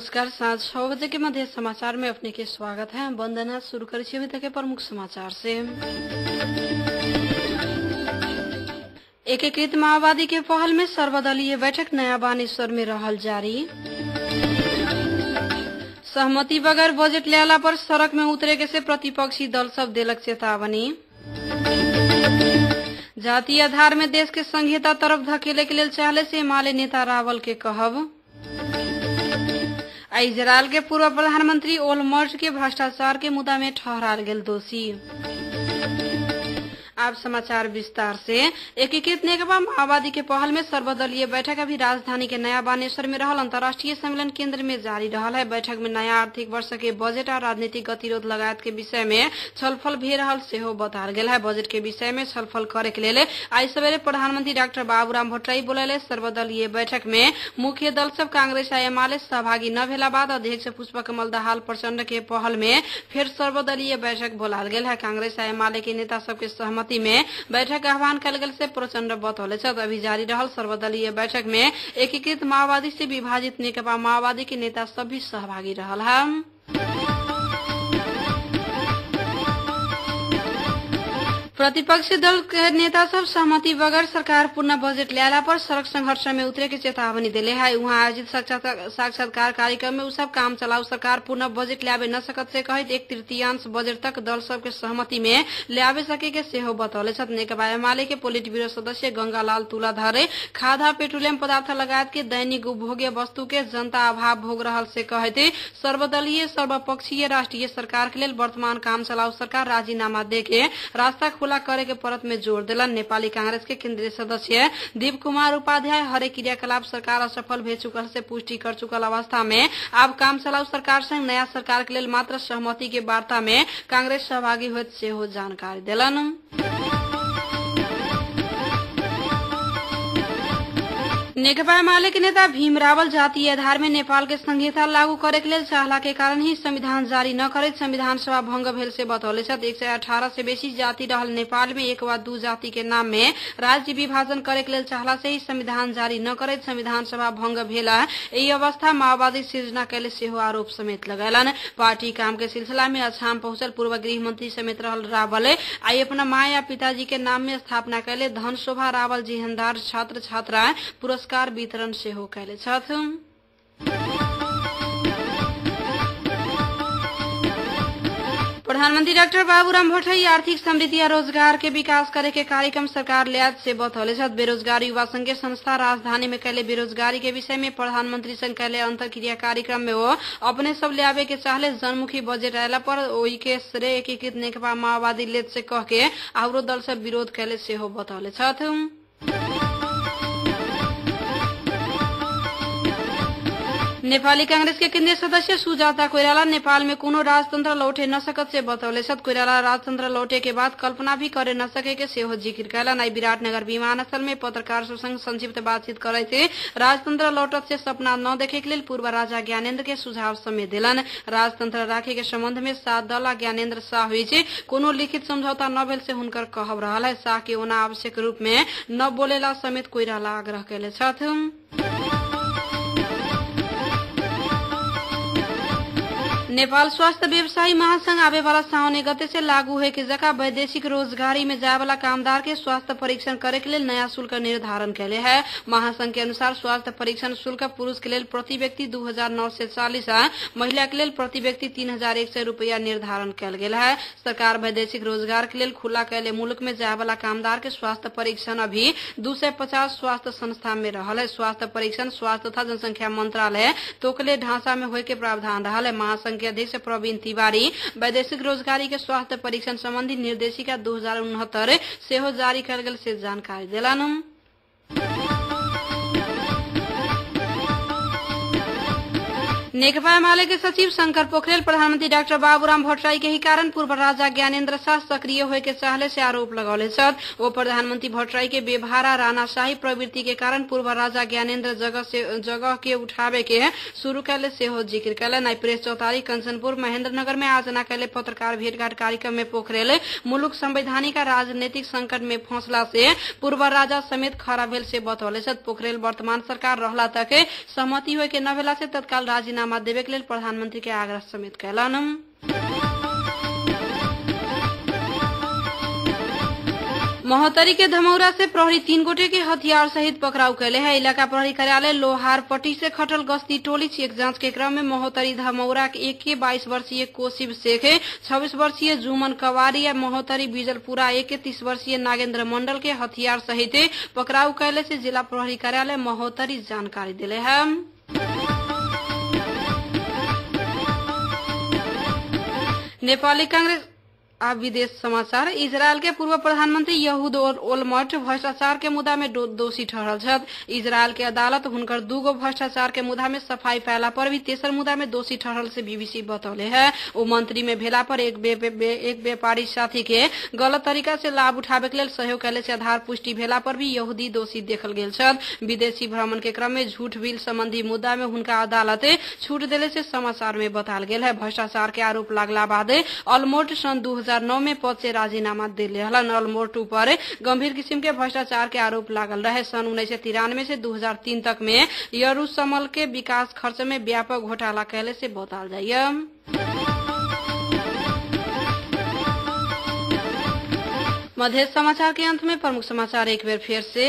नमस्कार। साँझ 6 बजे के मध्य समाचार में अपने के स्वागत है। वंदना शुरू करी अभी तक के प्रमुख समाचार से। एकीकृत माओवादी के पहल में सर्वदलीय बैठक नया बानेश्वर में रहल जारी। सहमति बगैर बजट ल्याला पर सड़क में उतरे के से प्रतिपक्षी दल सब देलक चेतावनी। जातीय आधार में देश के संघीयता तरफ धकेले के लेल चाहले से एमाले नेता रावल के कहब। इजरायल के पूर्व प्रधानमंत्री ओलमर्ट के भ्रष्टाचार के मुद्दा में ठहराल गेल दोषी। आप समाचार विस्तार से। एकीकृत नेकपा माओवादी के पहल में सर्वदलीय बैठक अभी राजधानी के नया बानेश्वर में रहल अंतर्राष्ट्रीय सम्मेलन केंद्र में जारी रहल है। बैठक में नया आर्थिक वर्ष के बजट और राजनीतिक गतिरोध लगायत के विषय में छलफल भे रहल सेहो बताल गेल है। बजट के विषय में छलफल करे के लिए आई सवेरे प्रधानमंत्री डॉक्टर बाबूराम भट्टराई बोलैले। सर्वदलीय बैठक में मुख्य दल सब कांग्रेस आ एमाले सहभागी न भेला बाद अध्यक्ष पुष्पकमल दाहाल प्रचंड के पहल में फिर सर्वदलीय बैठक बोलाल गेल है। कांग्रेस आ एमाले के नेता सबके सहमति में बैठक आह्वान कल गेल से प्रचंड बतौले अभी जारी रहल सर्वदलीय बैठक में एकीकृत माओवादी से विभाजित नेकपा माओवादी के नेता सब भी सहभागी रहल है। प्रतिपक्षी दल के नेता सब सहमति बगैर सरकार पूर्ण बजट ल्याला पर सड़क संघर्ष में उतरे के चेतावनी दिले है। वहाँ आयोजित साक्षात्कार कार्यक्रम में उ सब काम चलाऊ सरकार पूर्ण बजट ल्यावे न सकत से कहित 1/3 बजट तक दल सब के सहमति में ल्यावे सके के सेहो बतौले छथि। नेकपा एमाले के पोलिट ब्यूरो सदस्य गंगालाल तुलाधरे खाद्य पेट्रोलियम पदार्थ लगायत के दैनिक उपभोग्य वस्तु के जनता अभाव भोग रहल से कहते सर्वदलीय सर्वपक्षीय राष्ट्रीय सरकार के लिए वर्तमान काम चलाऊ सरकार राजीनामा देके रास्ता खुला करे के परत में जोर दिलन। नेपाली कांग्रेस के केंद्रीय सदस्य दीप कुमार उपाध्याय हरेक क्रियाकलाप सरकार असफल भे चुकल से पुष्टि कर चुकल अवस्था में अब काम चलाऊ सरकार संग नया सरकार के लिए मात्र सहमति के वार्ता में कांग्रेस सहभागी होत सेहो जानकारी दिलन। नेकपा एमाले के नेता भीम रावल जातीय आधार में नेपाल के संघीयता लागू करे के लिए चाहला के कारण ही संविधान जारी न करे संविधान सभा भंग भेल से बतौले 118 से बेसी जाति रहल नेपाल में एक वा दू जाति के नाम में राज्य विभाजन करे के लिए चाहला से ही संविधान जारी न करे संविधान सभा भंग भेला। यही अवस्था माओवादी सृजना कैले सेहो आरोप समेत लगैलन। पार्टी काम के सिलसिला में असम पहुंचल पूर्व गृह मंत्री समेत रहल रावल आई अपना माँ या पिताजी के नाम में स्थापना कैले धन शोभा रावल जिहनदार छात्र छात्रा पुरस्कार वितरण सेहो कैले छथि। प्रधानमंत्री डॉक्टर बाबूराम भट्टराई आर्थिक समृद्धि और रोजगार के विकास करे के कार्यक्रम सरकार ल्याद से बतौले छथि। बेरोजगार युवा संघ के संस्था राजधानी में कैले बेरोजगारी के विषय में प्रधानमंत्री संग कैले अंतरक्रिया कार्यक्रम में वो अपने सब ल्यावे के चाहले जनमुखी बजट आयला पर ओई के श्रेय एकीकृत नेकपा माओवादी लेत से कह के आउरो दल सब विरोध कैले सेहो बतौले छथि। नेपाली कांग्रेस के केंद्रीय सदस्य सुजाता कोइराला नेपाल में कोनो राजतंत्र लौटे न सकत से बतौले छथि। कोइराला राजतंत्र लौटे के बाद कल्पना भी करे न सके के सेहो जिक्र कैलन। आई विराटनगर विमानस्थल में पत्रकार संग संक्षिप्त बातचीत करे थे राजतंत्र लौटत से सपना न देखे के लिए पूर्व राजा ज्ञानेन्द्र के सुझाव समेत दिलन। राजतंत्र राखे के संबंध में 7 दल आ ज्ञानेन्द्र शाह बीच कोनो लिखित समझौता न भेल से हुनकर कहब रहल है। शाह के ओना आवश्यक रूप में न बोलेला समेत कोइराला आग्रह कैले छथि। नेपाल स्वास्थ्य व्यवसायी महासंघ आवे वाला साउने गते से लागू है कि जगह वैदेशिक रोजगारी में जाए वाला कामदार के स्वास्थ्य परीक्षण करे के लिए नया शुल्क निर्धारण कैले है। महासंघ के अनुसार स्वास्थ्य परीक्षण शुल्क पुरुष के लिए प्रति व्यक्ति 2,940 आ महिला के लिए प्रति व्यक्ति 3,100 रूपया निर्धारण कैल गेल है। सरकार वैदेशिक रोजगार के लिए खुला कैले मुल्क में जाए वाला कामदार के स्वास्थ्य परीक्षण अभी 250 स्वास्थ्य संस्था में रहल है। स्वास्थ्य परीक्षण स्वास्थ्य तथा जनसंख्या मंत्रालय तोकले ढांचा में होय के प्रावधान रहल है। महासंघ के अध्यक्ष प्रवीण तिवारी वैदेशिक रोजगारी के स्वास्थ्य परीक्षण संबंधी निर्देशिका 2069 सेहो जारी कयल गेल से जानकारी दिलन। नेकपा एमाले के सचिव शंकर पोखरेल प्रधानमंत्री डॉक्टर बाबूराम भट्टराई के ही कारण पूर्व राजा ज्ञानेन्द्र शाह सक्रिय होय के चाहले से आरोप लगौले छथि। वो प्रधानमंत्री भट्टराई के बेभारा राणाशाही प्रवृत्ति के कारण पूर्व राजा ज्ञानेन्द्र जगह के उठावे के शुरू कैले सेहो जिक्र कैलन। आई प्रेस चौतारी कंचनपुर महेंद्रनगर में आयोजना कैले पत्रकार भेंटघाट कार्यक्रम में पोखरेल मुलुक संवैधानिक राजनीतिक संकट में फंसला से पूर्व राजा समेत खड़ा भेल से बतौले छथि। पोखरेल वर्तमान सरकार रहला तक सहमति होय के न भेला से तत्काल राजीनामा राजीनामा देवे के लेल प्रधानमंत्री के आग्रह समेत कैलन। महोत्तरी के धमौरा से प्रहरी 3 गोटे के हथियार सहित पकड़ाव कैले है। इलाका प्रहरी कार्यालय लोहारपट्टी से खटल गश्ती टोली चेक जांच के क्रम में महोत्तरी धमौरा के 22 वर्षीय कोशिब शेख, 26 वर्षीय जुमन कवारी या महोत्तरी बिजलपुरा 30 वर्षीय नागेंद्र मंडल के हथियार सहित पकड़ाव कैले से जिला प्रहरी कार्यालय महोत्तरी जानकारी दिले है। नेपाली कांग्रेस अब विदेश समाचार। इजरायल के पूर्व प्रधानमंत्री यहूद ओलमर्ट भ्रष्टाचार के मुद्दा में दोषी ठहरल छथि। इजरायल के अदालत हुनकर 2 गो भ्रष्टाचार के मुद्दा में सफाई पायला पर भी तेसर मुद्दा में दोषी ठहरल से बीबीसी बतौले है। वो मंत्री में भेला पर एक व्यापारी साथी के गलत तरीका से लाभ उठावे के लेल सहयोग कैले से आधार पुष्टि भेला पर भी यहूदी दोषी देखल गेल छथि। विदेशी भ्रमण के क्रम में झूठ बिल संबंधी मुद्दा में हुनका अदालत छूट देले से समाचार में बताल गेल है। भ्रष्टाचार के आरोप लागला बाद ऑलमोर्ट सन 2009 में पद से राजीनामा दिले हलन। ऑलमोर्ट पर गंभीर किस्म के भ्रष्टाचार के आरोप लागल रहे। सन 1993 से 2003 तक में यरूशलेम के विकास खर्च में व्यापक घोटाला कैले से बताल जाइए। मध्य समाचार के अंत में प्रमुख समाचार एक बार फिर से।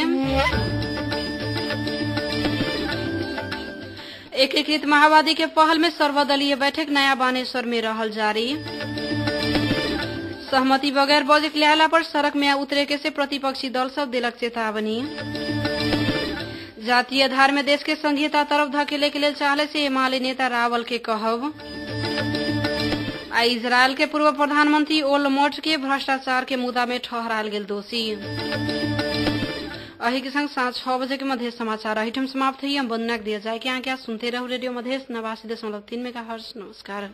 एकीकृत माओवादी के पहल में सर्वदलीय बैठक नया बानेश्वर में रहल जारी। सहमति बगैर बजट ल्याला पर सड़क में उतरे से प्रतिपक्षी दल सब दिलक चेतावनी। जातीय आधार में देश के संघीयता तरफ धकेले के लिए चाहले से एमाले नेता रावल के कहब। इजरायल के पूर्व प्रधानमंत्री ओलमर्ट के भ्रष्टाचार के मुद्दा में ठहराल गेल दोषी। अही के संग साँझ 6 बजे के मध्य समाचार अहिठम समाप्त हुई। हम वंदना दिया जाए कि यहाँ क्या सुनते रहो रेडियो मधेश 89.3 मेगाहर्ट्ज। नमस्कार।